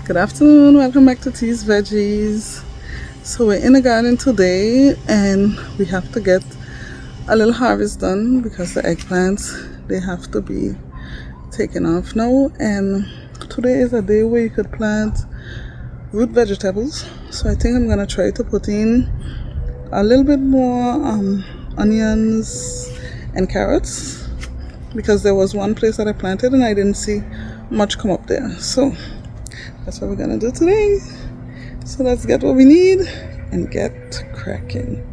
Good afternoon, welcome back to Tea's Veggies. So we're in the garden today and we have to get a little harvest done because the eggplants, they have to be taken off now. And today is a day where you could plant root vegetables. So I think I'm gonna try to put in a little bit more onions and carrots, because there was one place that I planted and I didn't see much come up there. So that's what we're gonna do today. So let's get what we need and get cracking.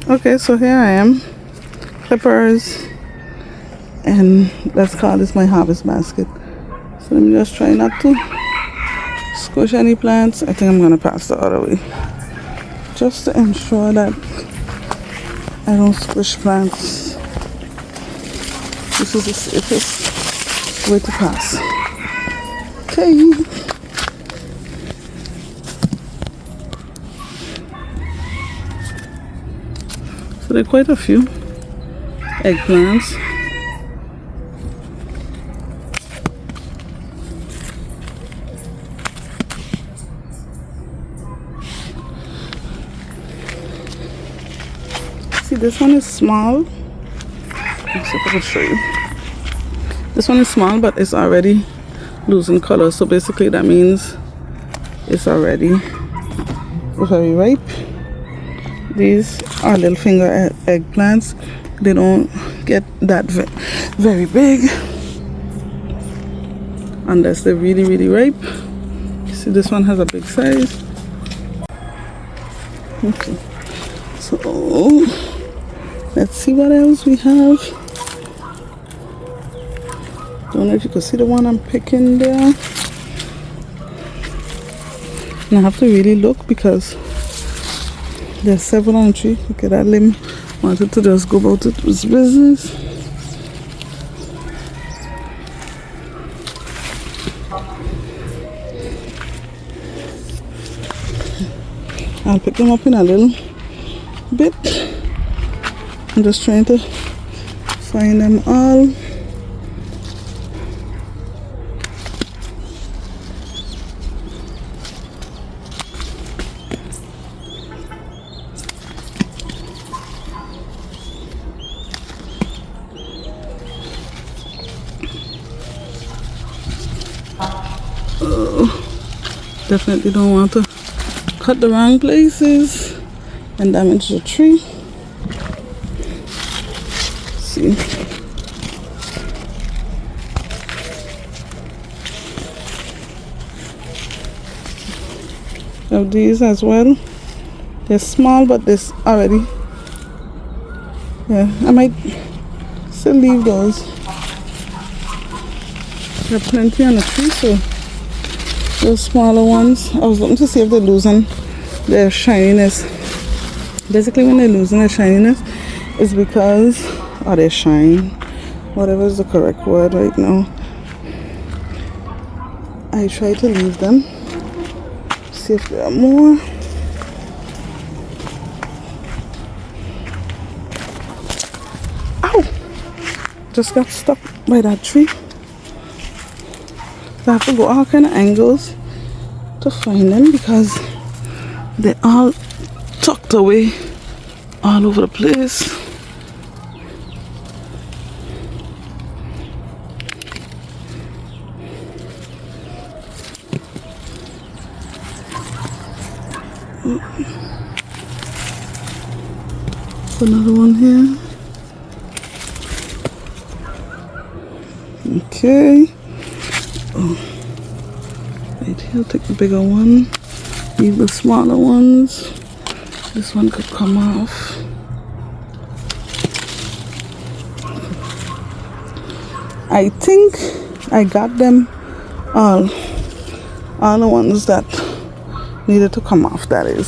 Okay, so here I am, clippers, and let's call this my harvest basket. So let me just try not to squish any plants. I think I'm gonna pass the other way, just to ensure that I don't squish plants. This is the safest way to pass. Okay. So there are quite a few eggplants. See, this one is small. Let's see if I can show you. This one is small, but it's already losing color. So basically that means it's already very ripe. These are little finger eggplants. They don't get that very big unless they're really ripe. See, this one has a big size. Okay, so let's see what else we have. Don't know if you can see the one I'm picking there. And I have to really look because there's several on the tree. Look at that limb. Wanted to just go about its business. I'll pick them up in a little bit. I'm just trying to find them all. Definitely don't want to cut the wrong places and damage the tree. See, of these as well. They're small, but this already. Yeah, I might still leave those. There are plenty on the tree, so those smaller ones, I was looking to see if they're losing their shininess. Basically, when they're losing their shininess, it's because, or their shine, whatever is the correct word right now. I try to leave them, see if there are more. Ow! Just got stuck by that tree. I have to go all kind of angles to find them because they're all tucked away all over the place. Another one here. Okay. Right here, take the bigger one, leave the smaller ones. This one could come off. I think I got them all the ones that needed to come off, that is.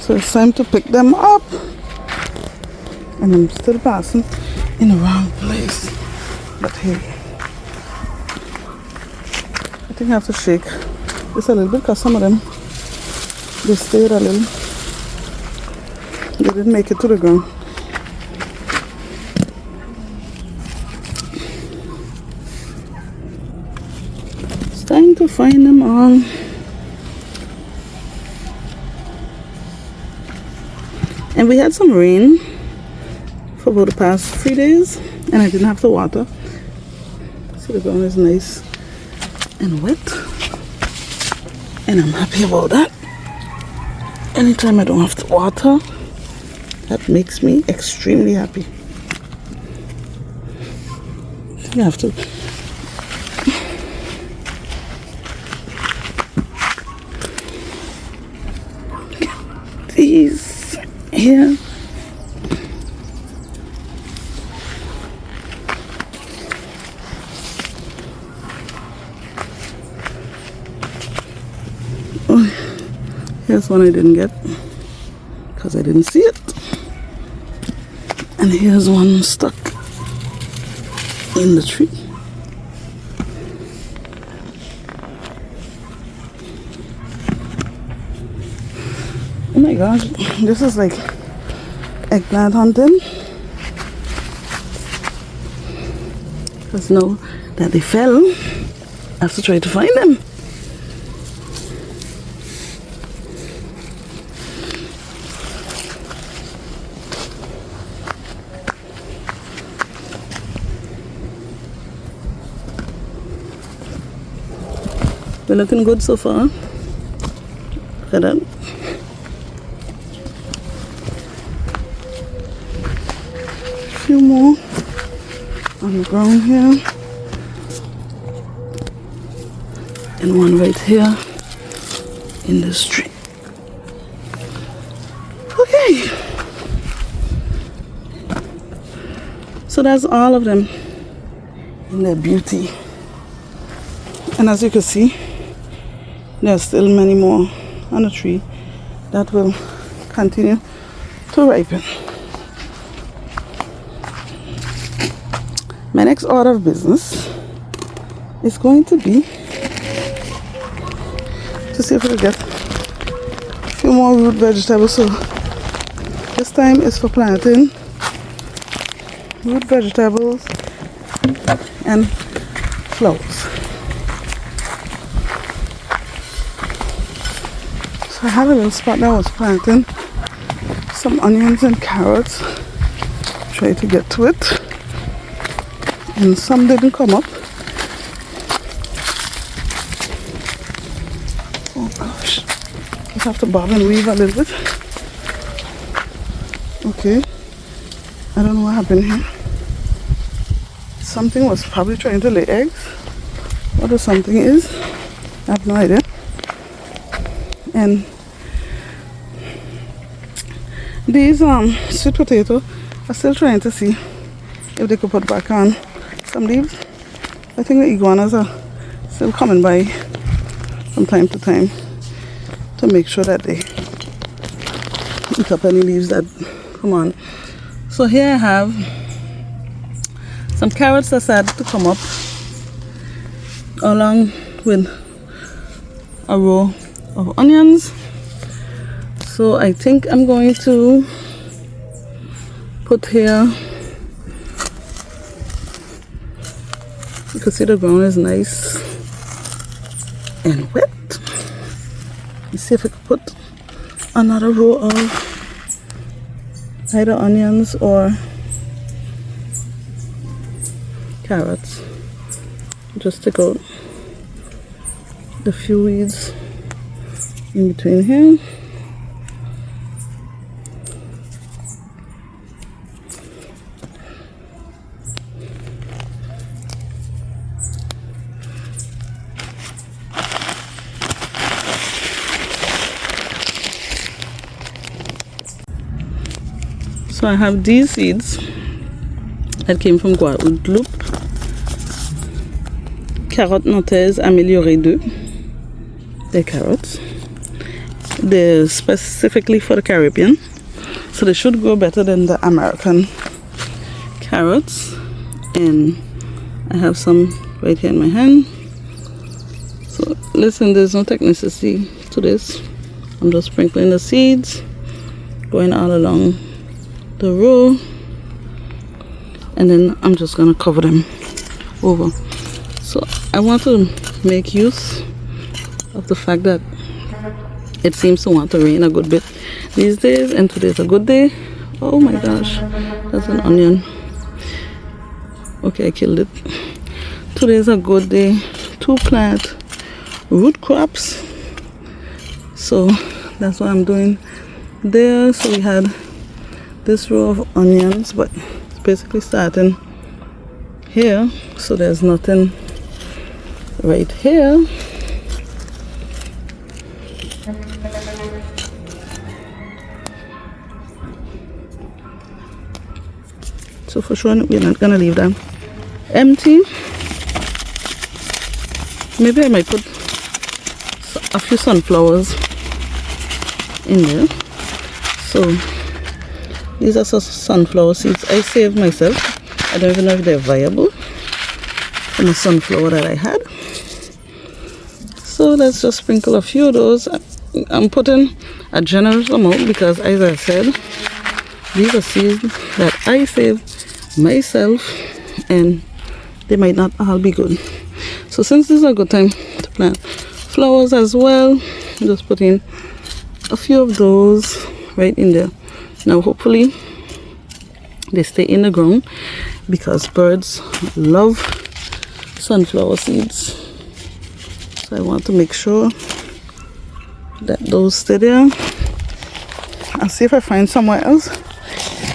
So it's time to pick them up. And I'm still passing in the wrong place. But hey, I think I have to shake this a little bit because some of them, they stayed a little. They didn't make it to the ground. trying to find them all. And we had some rain for about the past 3 days, and I didn't have to water. So the ground is nice and wet, and I'm happy about that. Anytime I don't have to water, that makes me extremely happy. You have to get these here. Here's one I didn't get because I didn't see it. And here's one stuck in the tree. Oh my gosh, this is like eggplant hunting. Because now that they fell, I have to try to find them. We're looking good so far. Look at that. A few more on the ground here. And one right here in this tree. Okay. So that's all of them in their beauty. And as you can see, there's still many more on the tree that will continue to ripen. My next order of business is going to be to see if we can get a few more root vegetables. So this time is for planting root vegetables and flowers. I have a little spot that I was planting some onions and carrots. Try to get to it, and some didn't come up. Oh gosh, I have to bob and weave a little bit. Okay, I don't know what happened here. Something was probably trying to lay eggs. What the something is, I have no idea. And these sweet potato, I'm still trying to see if they could put back on some leaves. I think the iguanas are still coming by from time to time to make sure that they eat up any leaves that come on. So here I have some carrots that started to come up along with a row of onions. So I think I'm going to put here, you can see the ground is nice and wet. Let's see if I can put another row of either onions or carrots. Just take out the few weeds in between here. So I have these seeds that came from Guadeloupe. Carottes nanaises améliorées 2. They're carrots. They're specifically for the Caribbean, so they should grow better than the American carrots. And I have some right here in my hand. So listen, there's no technicity to this. I'm just sprinkling the seeds, going all along the row, and then I'm just gonna cover them over. So I want to make use of the fact that it seems to want to rain a good bit these days, and today's a good day. Oh my gosh, that's an onion. Okay, I killed it. Today's a good day to plant root crops, so that's what I'm doing there. So we had this row of onions, but it's basically starting here, so there's nothing right here. So for sure we're not gonna leave them empty. Maybe I might put a few sunflowers in there. So these are sunflower seeds I saved myself. I don't even know if they're viable from a sunflower that I had. So let's just sprinkle a few of those. I'm putting a generous amount because, as I said, these are seeds that I saved myself and they might not all be good. So since this is a good time to plant flowers as well, I'm just putting a few of those right in there. Now hopefully they stay in the ground because birds love sunflower seeds. So I want to make sure that those stay there. I'll see if I find somewhere else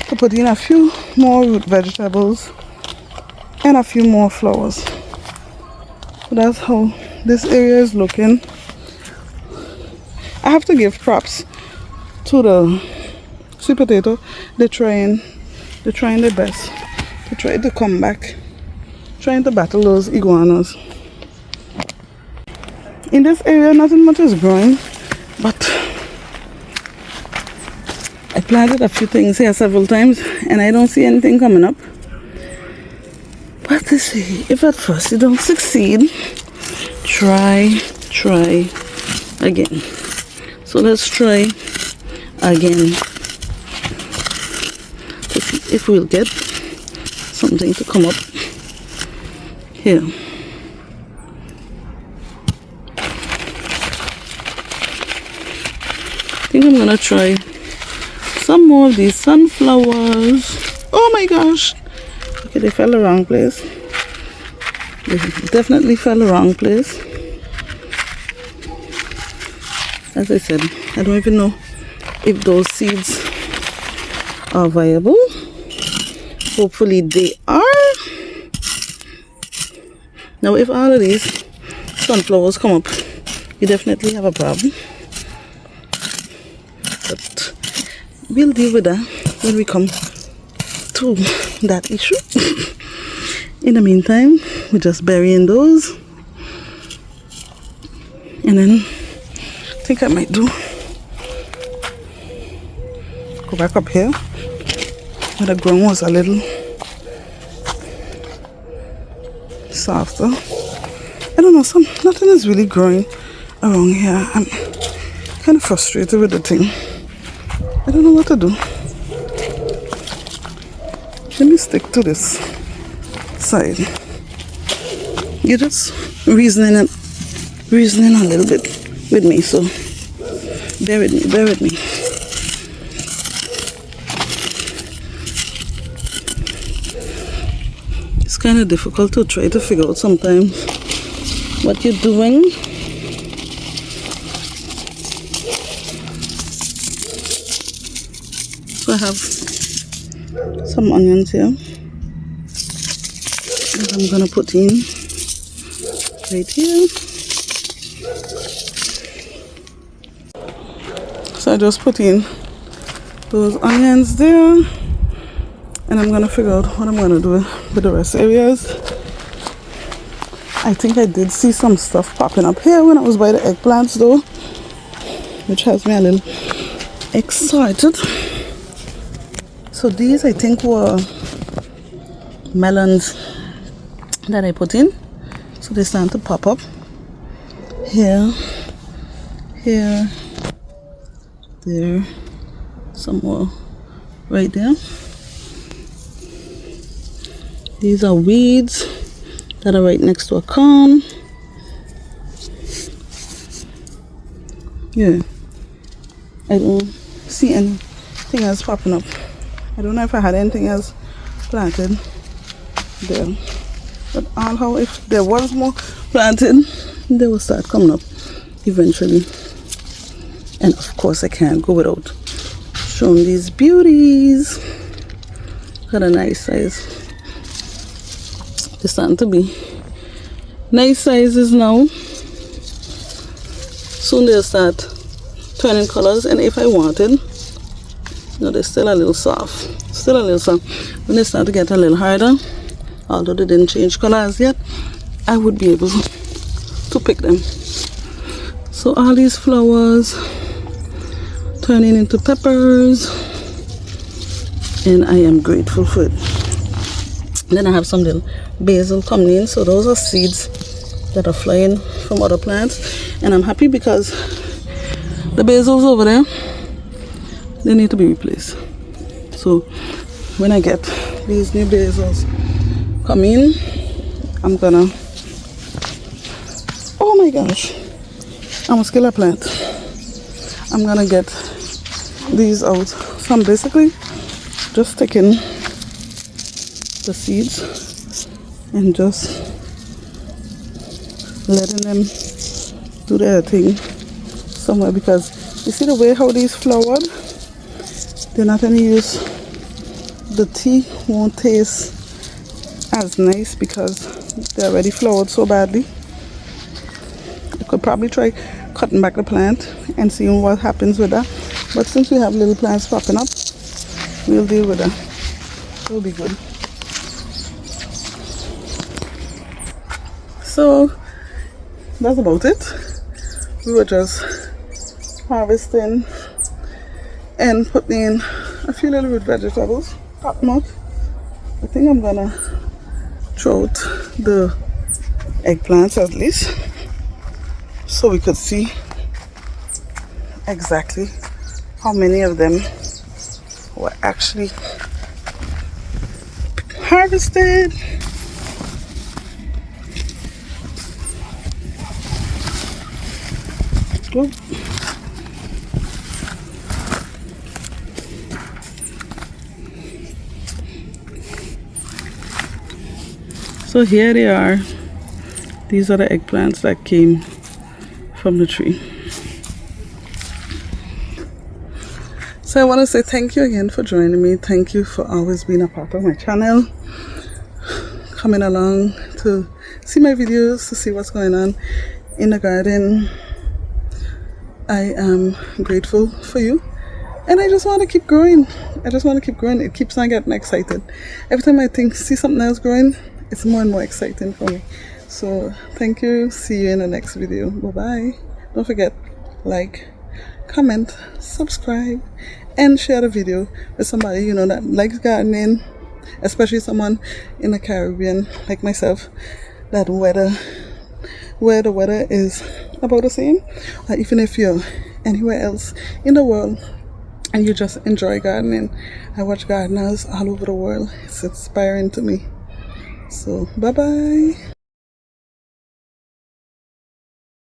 to put in a few more root vegetables and a few more flowers. So that's how this area is looking. I have to give props to the sweet potato. They're trying their best to try to come back, trying to battle those iguanas. In this area nothing much is growing, but I planted a few things here several times and I don't see anything coming up. But to see, if at first you don't succeed, try again. So let's try again to see if we'll get something to come up here. I think I'm gonna try some more of these sunflowers. Oh my gosh! Okay, they fell the wrong place. They definitely fell the wrong place. As I said, I don't even know if those seeds are viable. Hopefully they are. Now if all of these sunflowers come up, you definitely have a problem. But we'll deal with that when we come to that issue. In the meantime, we're just burying those, and then I think I might go back up here where the ground was a little softer. I don't know, nothing is really growing around here. I'm kind of frustrated with the thing. I don't know what to do. Let me stick to this side. You're just reasoning a little bit with me, so bear with me. It's kind of difficult to try to figure out sometimes what you're doing. So I have some onions here that I'm gonna put in right here. So I just put in those onions there, and I'm gonna figure out what I'm gonna do with the rest areas. I think I did see some stuff popping up here when I was by the eggplants though, which has me a little excited. So these I think were melons that I put in. So they're starting to pop up here, there, some more right there. These are weeds that are right next to a corn. Yeah, I don't see anything else popping up. I don't know if I had anything else planted there, but how if there was more planted, they will start coming up eventually. And of course I can't go without showing these beauties. Got a nice size. They're starting to be nice sizes now. Soon they'll start turning colors, and if I wanted, you know, they're still a little soft. When they start to get a little harder, although they didn't change colors yet, I would be able to pick them. So all these flowers turning into peppers, and I am grateful for it. Then I have some little basil coming in, so those are seeds that are flying from other plants, and I'm happy because the basils over there, they need to be replaced. So when I get these new basils come in, I'm gonna, oh my gosh, I almost kill a plant. I'm gonna get these out. So I'm basically just taking the seeds and just letting them do their thing somewhere, because you see the way how these flowered, they're not any use. The tea won't taste as nice because they're already flowered so badly. I could probably try cutting back the plant and seeing what happens with that, but since we have little plants popping up, we'll deal with that. It'll be good. So that's about it. We were just harvesting and putting in a few little root vegetables, popping out. I think I'm gonna throw out the eggplants at least, so we could see exactly how many of them were actually harvested. Oop. So here they are. These are the eggplants that came from the tree. So I want to say thank you again for joining me. Thank you for always being a part of my channel, coming along to see my videos, to see what's going on in the garden. I am grateful for you, and I just want to keep growing. It keeps on getting excited. Every time I see something else growing, it's more and more exciting for me. So thank you. See you in the next video. Bye bye. Don't forget, like, comment, subscribe, and share the video with somebody you know that likes gardening, especially someone in the Caribbean like myself, that where the weather is about the same, or even if you're anywhere else in the world and you just enjoy gardening. I watch gardeners all over the world. It's inspiring to me. So bye bye.